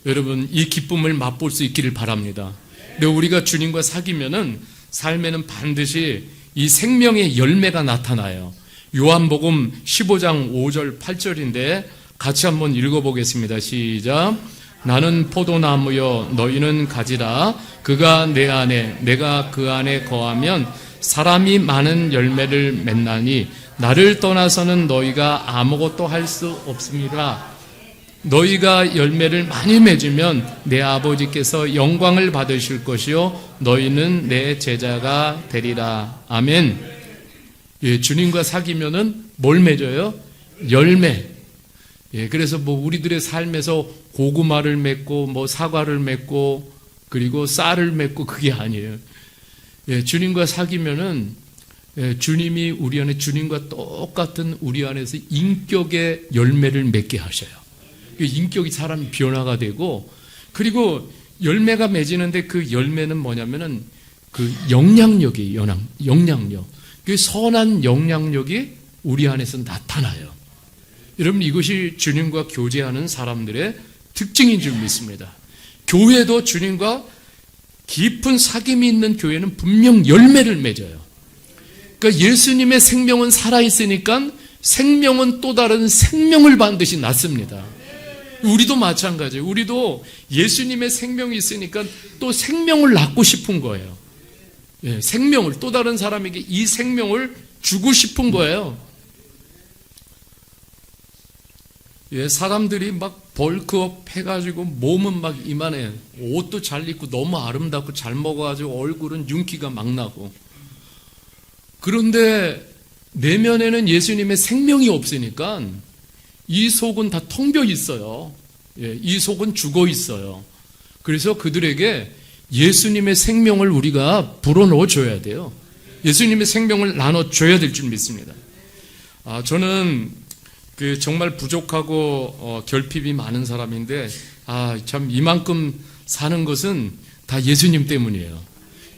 여러분, 이 기쁨을 맛볼 수 있기를 바랍니다. 근데 우리가 주님과 사귀면은 삶에는 반드시 이 생명의 열매가 나타나요. 요한복음 15장 5절 8절인데 같이 한번 읽어보겠습니다. 시작. 나는 포도나무여 너희는 가지라. 그가 내 안에 내가 그 안에 거하면 사람이 많은 열매를 맺나니 나를 떠나서는 너희가 아무것도 할 수 없습니다. 너희가 열매를 많이 맺으면 내 아버지께서 영광을 받으실 것이요 너희는 내 제자가 되리라. 아멘. 주님과 사귀면은 뭘 맺어요? 열매. 예, 그래서 뭐 우리들의 삶에서 고구마를 맺고 뭐 사과를 맺고 그리고 쌀을 맺고 그게 아니에요. 예, 주님과 사귀면은 예, 주님이 우리 안에 주님과 똑같은 우리 안에서 인격의 열매를 맺게 하셔요. 인격이 사람이 변화가 되고 그리고 열매가 맺이는데 그 열매는 뭐냐면은 그 영향력이에요. 영향력. 그 선한 영향력이 우리 안에서 나타나요. 여러분 이것이 주님과 교제하는 사람들의 특징인 줄 믿습니다. 교회도 주님과 깊은 사귐이 있는 교회는 분명 열매를 맺어요. 그러니까 예수님의 생명은 살아있으니까 생명은 또 다른 생명을 반드시 낳습니다. 우리도 마찬가지예요. 우리도 예수님의 생명이 있으니까 또 생명을 낳고 싶은 거예요. 예, 생명을 또 다른 사람에게 이 생명을 주고 싶은 거예요. 예, 사람들이 막 벌크업 해가지고 몸은 막 이만해. 옷도 잘 입고 너무 아름답고 잘 먹어가지고 얼굴은 윤기가 막 나고. 그런데 내면에는 예수님의 생명이 없으니까 이 속은 다 텅 비어 있어요. 예, 이 속은 죽어 있어요. 그래서 그들에게 예수님의 생명을 우리가 불어넣어 줘야 돼요. 예수님의 생명을 나눠줘야 될 줄 믿습니다. 저는 정말 부족하고 결핍이 많은 사람인데 참 이만큼 사는 것은 다 예수님 때문이에요.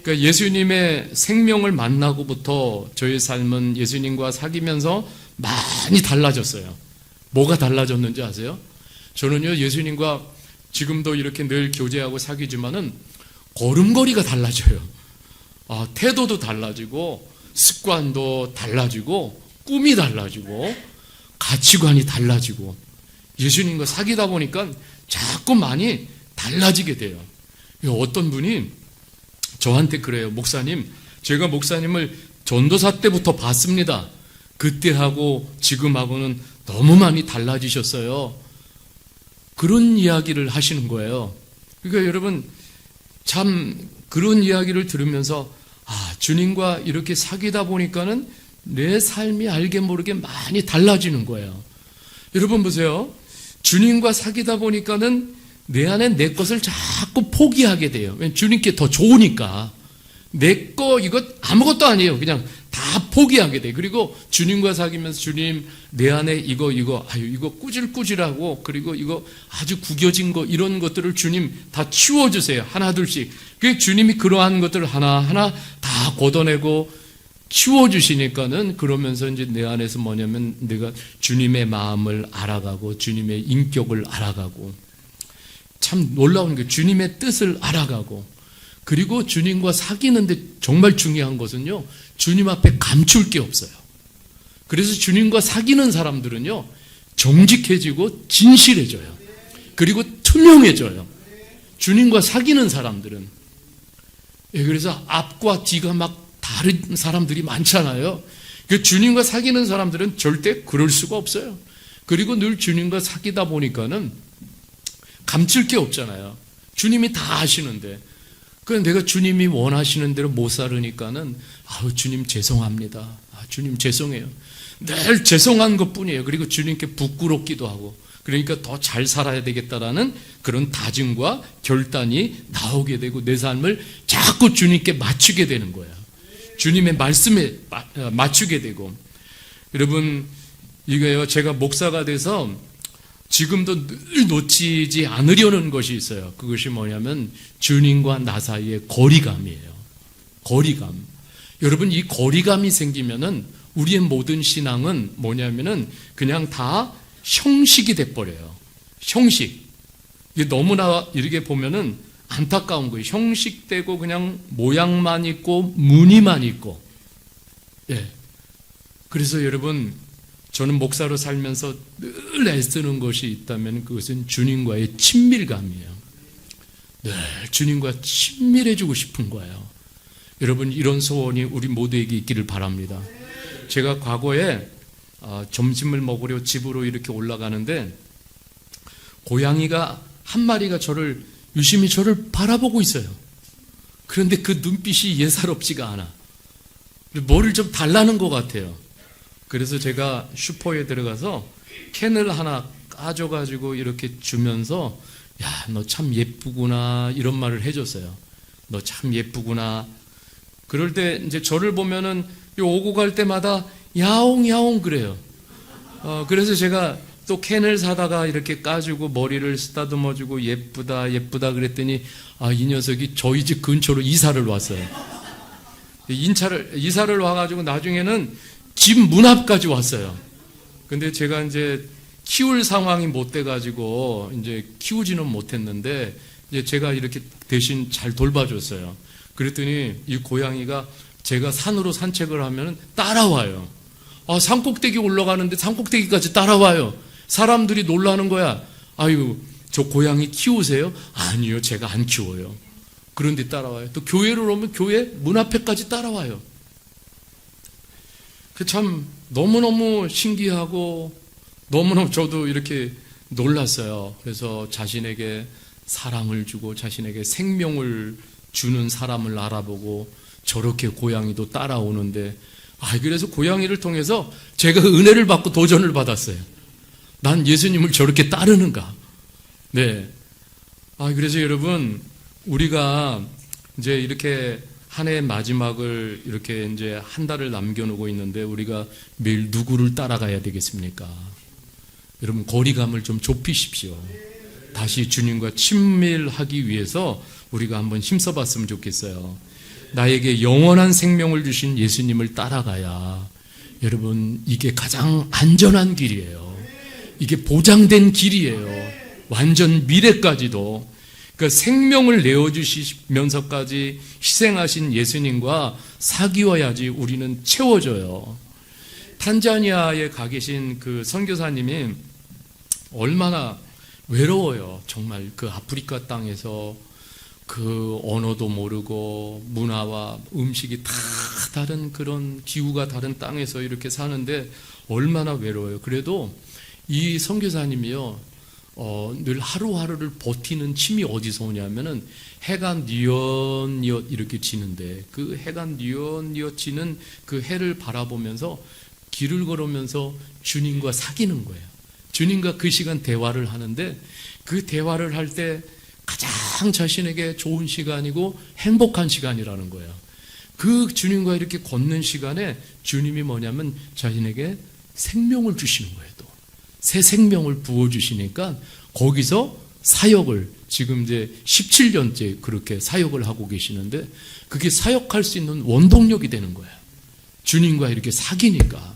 그러니까 예수님의 생명을 만나고부터 저의 삶은 예수님과 사귀면서 많이 달라졌어요. 뭐가 달라졌는지 아세요? 저는요 예수님과 지금도 이렇게 늘 교제하고 사귀지만은 걸음걸이가 달라져요. 태도도 달라지고 습관도 달라지고 꿈이 달라지고 가치관이 달라지고 예수님과 사귀다 보니까 자꾸 많이 달라지게 돼요. 어떤 분이 저한테 그래요. 목사님, 제가 목사님을 전도사 때부터 봤습니다. 그때하고 지금하고는 너무 많이 달라지셨어요. 그런 이야기를 하시는 거예요. 그러니까 여러분 참 그런 이야기를 들으면서 주님과 이렇게 사귀다 보니까는 내 삶이 알게 모르게 많이 달라지는 거예요. 여러분 보세요. 주님과 사귀다 보니까는 내 안에 내 것을 자꾸 포기하게 돼요. 주님께 더 좋으니까. 내 거 이거 아무것도 아니에요. 그냥 다 포기하게 돼요. 그리고 주님과 사귀면서 주님 내 안에 이거 꾸질꾸질하고 그리고 이거 아주 구겨진 거 이런 것들을 주님 다 치워주세요. 하나둘씩. 그 주님이 그러한 것들을 하나하나 다 걷어내고 치워주시니까는 그러면서 이제 내 안에서 뭐냐면 내가 주님의 마음을 알아가고 주님의 인격을 알아가고 참 놀라운 게 주님의 뜻을 알아가고 그리고 주님과 사귀는데 정말 중요한 것은요 주님 앞에 감출 게 없어요. 그래서 주님과 사귀는 사람들은요 정직해지고 진실해져요. 그리고 투명해져요. 주님과 사귀는 사람들은. 그래서 앞과 뒤가 막 다른 사람들이 많잖아요. 주님과 사귀는 사람들은 절대 그럴 수가 없어요. 그리고 늘 주님과 사귀다 보니까는 감출 게 없잖아요. 주님이 다 아시는데. 그래서 내가 주님이 원하시는 대로 못 살으니까는 주님 죄송합니다. 주님 죄송해요. 늘 죄송한 것뿐이에요. 그리고 주님께 부끄럽기도 하고 그러니까 더 잘 살아야 되겠다라는 그런 다짐과 결단이 나오게 되고 내 삶을 자꾸 주님께 맞추게 되는 거예요. 주님의 말씀에 맞추게 되고 여러분 이거요 제가 목사가 돼서 지금도 늘 놓치지 않으려는 것이 있어요. 그것이 뭐냐면 주님과 나 사이의 거리감이에요. 거리감. 여러분 이 거리감이 생기면은 우리의 모든 신앙은 뭐냐면은 그냥 다 형식이 돼버려요. 형식. 이게 너무나 이렇게 보면은 안타까운 거예요. 형식되고 그냥 모양만 있고 무늬만 있고. 예. 그래서 여러분 저는 목사로 살면서 늘 애쓰는 것이 있다면 그것은 주님과의 친밀감이에요. 늘 주님과 친밀해지고 싶은 거예요. 여러분 이런 소원이 우리 모두에게 있기를 바랍니다. 제가 과거에 점심을 먹으려 집으로 이렇게 올라가는데 고양이가 한 마리가 유심히 저를 바라보고 있어요. 그런데 그 눈빛이 예사롭지가 않아. 뭐를 좀 달라는 것 같아요. 그래서 제가 슈퍼에 들어가서 캔을 하나 까줘가지고 이렇게 주면서 야, 너 참 예쁘구나 이런 말을 해줬어요. 너 참 예쁘구나. 그럴 때 이제 저를 보면은 오고 갈 때마다 야옹야옹 그래요. 그래서 제가 또 캔을 사다가 이렇게 까주고 머리를 쓰다듬어주고 예쁘다 예쁘다 그랬더니 이 녀석이 저희 집 근처로 이사를 왔어요. 이사를 와가지고 나중에는 집 문 앞까지 왔어요. 근데 제가 이제 키울 상황이 못 돼가지고 이제 키우지는 못했는데 이제 제가 이렇게 대신 잘 돌봐줬어요. 그랬더니 이 고양이가 제가 산으로 산책을 하면 따라와요. 산꼭대기 올라가는데 산꼭대기까지 따라와요. 사람들이 놀라는 거야. 아유, 저 고양이 키우세요? 아니요, 제가 안 키워요. 그런데 따라와요. 또 교회를 오면 교회 문 앞에까지 따라와요. 참 너무너무 신기하고 너무너무 저도 이렇게 놀랐어요. 그래서 자신에게 사랑을 주고 자신에게 생명을 주는 사람을 알아보고 저렇게 고양이도 따라오는데 그래서 고양이를 통해서 제가 은혜를 받고 도전을 받았어요. 난 예수님을 저렇게 따르는가? 네. 그래서 여러분, 우리가 이제 이렇게 한 해의 마지막을 이렇게 이제 한 달을 남겨놓고 있는데 우리가 매일 누구를 따라가야 되겠습니까? 여러분, 거리감을 좀 좁히십시오. 다시 주님과 친밀하기 위해서 우리가 한번 힘써봤으면 좋겠어요. 나에게 영원한 생명을 주신 예수님을 따라가야 여러분, 이게 가장 안전한 길이에요. 이게 보장된 길이에요. 완전 미래까지도. 그러니까 생명을 내어주시면서까지 희생하신 예수님과 사귀어야지 우리는 채워져요. 탄자니아에 가 계신 그 선교사님이 얼마나 외로워요. 정말 그 아프리카 땅에서 그 언어도 모르고 문화와 음식이 다 다른 그런 기후가 다른 땅에서 이렇게 사는데 얼마나 외로워요. 그래도 이 선교사님이요, 늘 하루하루를 버티는 힘이 어디서 오냐면은 해가 뉘엿뉘엿 이렇게 지는데 그 해가 뉘엿뉘엿 지는 그 해를 바라보면서 길을 걸으면서 주님과 사귀는 거예요. 주님과 그 시간 대화를 하는데 그 대화를 할 때 가장 자신에게 좋은 시간이고 행복한 시간이라는 거예요. 그 주님과 이렇게 걷는 시간에 주님이 뭐냐면 자신에게 생명을 주시는 거예요. 또 새 생명을 부어주시니까 거기서 사역을 지금 이제 17년째 그렇게 사역을 하고 계시는데 그게 사역할 수 있는 원동력이 되는 거예요. 주님과 이렇게 사귀니까.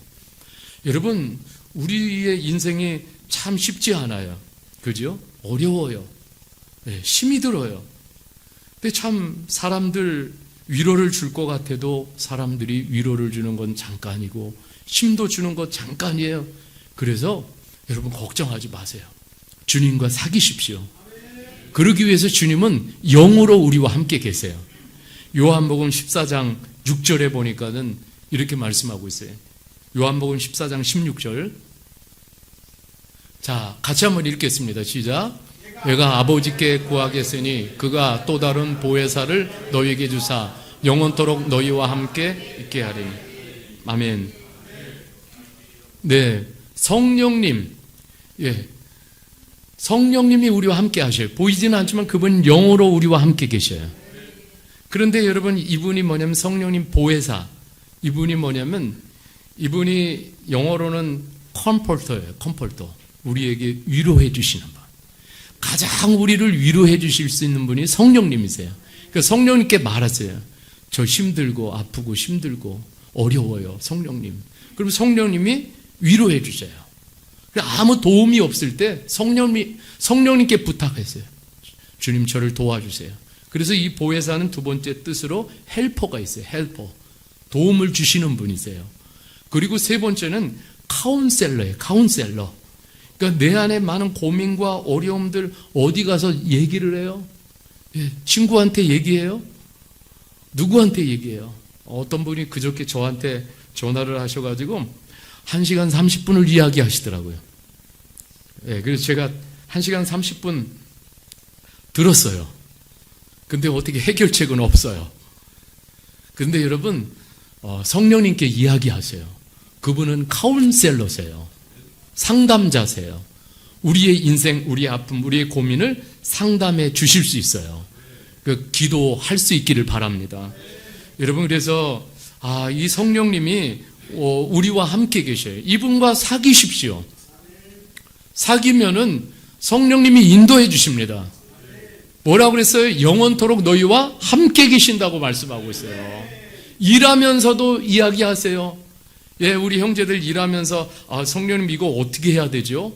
여러분, 우리의 인생이 참 쉽지 않아요. 그죠? 어려워요. 네, 힘이 들어요. 근데 참 사람들 위로를 줄 것 같아도 사람들이 위로를 주는 건 잠깐이고 힘도 주는 건 잠깐이에요. 그래서 여러분 걱정하지 마세요. 주님과 사귀십시오. 그러기 위해서 주님은 영으로 우리와 함께 계세요. 요한복음 14장 6절에 보니까는 이렇게 말씀하고 있어요. 요한복음 14장 16절. 자, 같이 한번 읽겠습니다. 시작. 내가 아버지께 구하겠으니 그가 또 다른 보혜사를 너희에게 주사 영원토록 너희와 함께 있게 하리니. 아멘. 네, 성령님. 예, 성령님이 우리와 함께 하셔요. 보이지는 않지만 그분은 영으로 우리와 함께 계셔요. 그런데 여러분, 이분이 뭐냐면 성령님 보혜사. 이분이 뭐냐면 이분이 영어로는 컴포터예요. 컴포터. 우리에게 위로해 주시는 분. 가장 우리를 위로해 주실 수 있는 분이 성령님이세요. 그러니까 성령님께 말하세요. 저 힘들고 아프고 힘들고 어려워요. 성령님. 그럼 성령님이 위로해 주세요. 아무 도움이 없을 때 성령님께 부탁했어요. 주님, 저를 도와주세요. 그래서 이 보혜사는 두 번째 뜻으로 헬퍼가 있어요. 헬퍼. 도움을 주시는 분이세요. 그리고 세 번째는 카운셀러예요. 카운셀러. 그러니까 내 안에 많은 고민과 어려움들 어디 가서 얘기를 해요? 예, 친구한테 얘기해요? 누구한테 얘기해요? 어떤 분이 그저께 저한테 전화를 하셔가지고 1시간 30분을 이야기하시더라고요. 예, 그래서 제가 1시간 30분 들었어요. 근데 어떻게 해결책은 없어요. 근데 여러분, 성령님께 이야기하세요. 그분은 카운셀러세요. 상담자세요. 우리의 인생, 우리의 아픔, 우리의 고민을 상담해 주실 수 있어요. 그 기도할 수 있기를 바랍니다. 여러분, 그래서 이 성령님이 우리와 함께 계셔요. 이분과 사귀십시오. 사귀면은 성령님이 인도해 주십니다. 뭐라고 그랬어요? 영원토록 너희와 함께 계신다고 말씀하고 있어요. 일하면서도 이야기하세요. 예, 우리 형제들 일하면서 성령님 이거 어떻게 해야 되죠?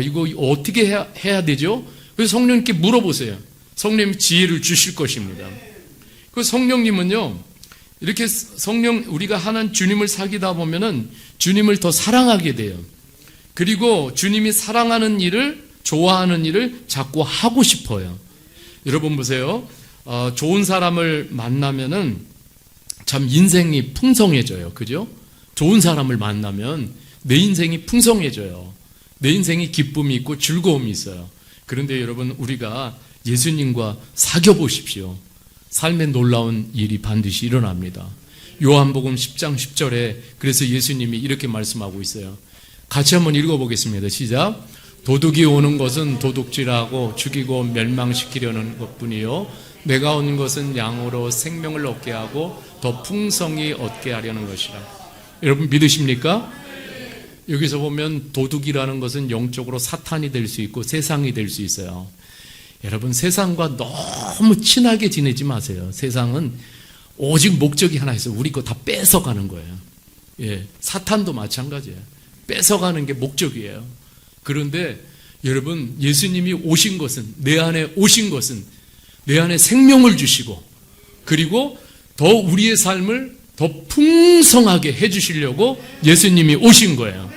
이거 어떻게 해야 되죠? 그래서 성령님께 물어보세요. 성령님이 지혜를 주실 것입니다. 그 성령님은요, 이렇게 우리가 하는 주님을 사귀다 보면은 주님을 더 사랑하게 돼요. 그리고 주님이 사랑하는 일을, 좋아하는 일을 자꾸 하고 싶어요. 여러분 보세요. 좋은 사람을 만나면은 참 인생이 풍성해져요. 그죠? 좋은 사람을 만나면 내 인생이 풍성해져요. 내 인생이 기쁨이 있고 즐거움이 있어요. 그런데 여러분, 우리가 예수님과 사귀어 보십시오. 삶의 놀라운 일이 반드시 일어납니다. 요한복음 10장 10절에 그래서 예수님이 이렇게 말씀하고 있어요. 같이 한번 읽어보겠습니다. 시작. 도둑이 오는 것은 도둑질하고 죽이고 멸망시키려는 것뿐이요, 내가 온 것은 양으로 생명을 얻게 하고 더 풍성히 얻게 하려는 것이라. 여러분 믿으십니까? 여기서 보면 도둑이라는 것은 영적으로 사탄이 될 수 있고 세상이 될 수 있어요. 여러분, 세상과 너무 친하게 지내지 마세요. 세상은 오직 목적이 하나 있어요. 우리 거 다 뺏어가는 거예요. 예, 사탄도 마찬가지예요. 뺏어가는 게 목적이에요. 그런데 여러분, 예수님이 오신 것은, 내 안에 오신 것은 내 안에 생명을 주시고, 그리고 더 우리의 삶을 더 풍성하게 해주시려고 예수님이 오신 거예요.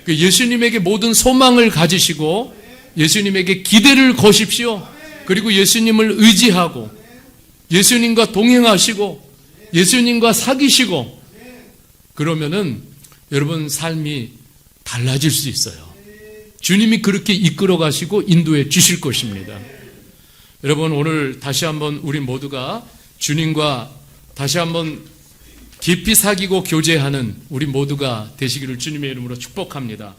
예수님에게 모든 소망을 가지시고 예수님에게 기대를 거십시오. 그리고 예수님을 의지하고 예수님과 동행하시고 예수님과 사귀시고, 그러면은 여러분 삶이 달라질 수 있어요. 주님이 그렇게 이끌어 가시고 인도해 주실 것입니다. 여러분, 오늘 다시 한번 우리 모두가 주님과 다시 한번 깊이 사귀고 교제하는 우리 모두가 되시기를 주님의 이름으로 축복합니다.